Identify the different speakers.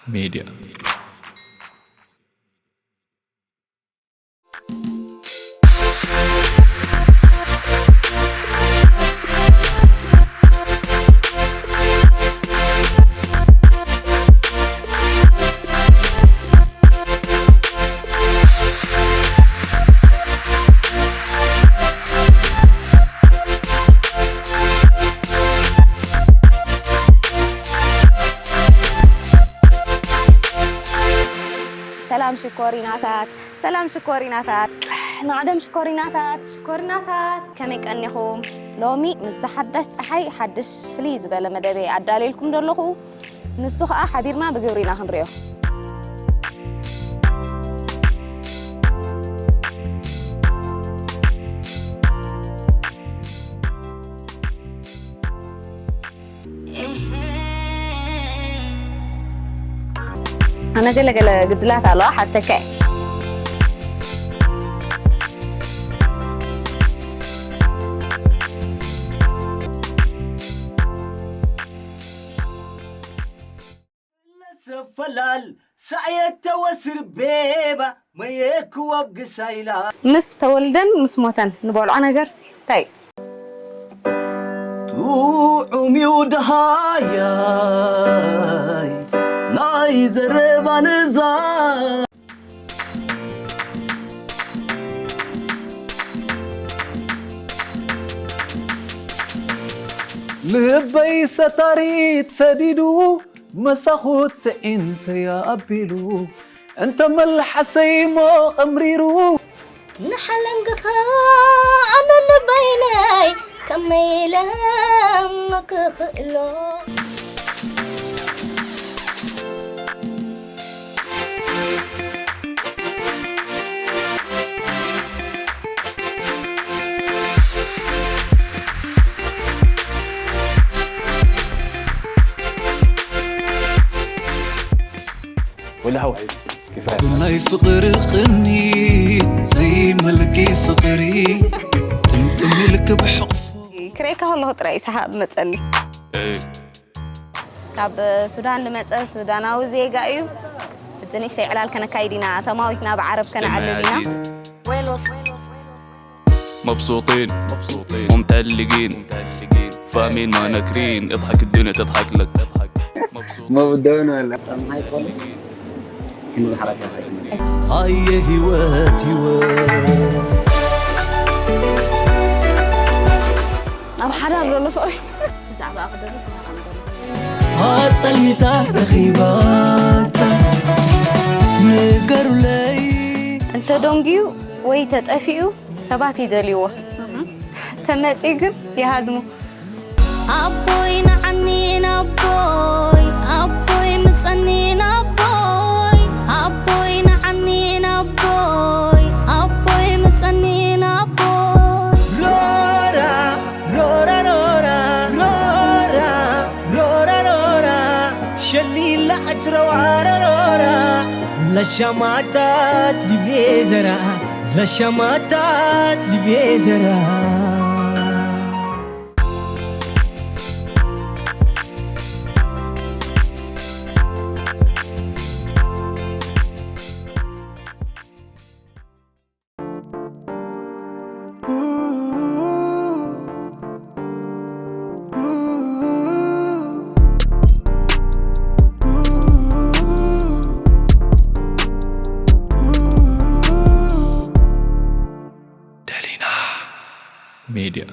Speaker 1: ميديا.
Speaker 2: سلام شكوريناتات نعدم شكوريناتات كميك أنيخم لومي مزحدش صحي حدش فليز بلا مدبي عدالي لكم دلخو نسخ حبيرنا بجورينا هنريو أنا قلت لها على حتى كي
Speaker 3: فلال سعيت توسر بيبا ما يكو ابقى سايلا
Speaker 2: مس تولدن مس موتن نبول انا قرتي طيب
Speaker 3: تو عمي ودهاي لا يزرب نزار لبي ستريت سديدو مسخوت انت يا ابيلو انت ملح سيمو امريرو
Speaker 4: نحلنقخا انا نبيناي كميلا مكخلو
Speaker 5: ولا هو كفايه
Speaker 6: كناي فقر قني زي ملكي فقري تمتملك بحقفه
Speaker 2: كريكا والله طري سحاب مصلي كاب سودان لمص سوداناوي زيغا ايو اتني شي علال كنا كايدينا تماويتنا بعرب كنا عللينا
Speaker 4: ويلوس
Speaker 1: مبسوطين ومتعلقين فاهمين ما نكرين اضحك الدنيا تضحك لك
Speaker 5: ما بدون ولا هاي خالص كنز حركه
Speaker 3: هاي هوات
Speaker 2: ام حرر ولا فوري
Speaker 4: زعبا اقدر
Speaker 3: هات سلميتا رخيباتا نقر لي
Speaker 2: انت دونجيو وي تطفيو سبات يدليوه تمتي كن يهادمو
Speaker 4: ابوي نعنين ابوي متصنين ابوي نعنين ابوي متصنين
Speaker 3: رورا رورا رورا رورا رورا رورا شلي لا اتروارا رورا لشماتات لبيزرا لشماتات لبيزرا
Speaker 1: ميديا.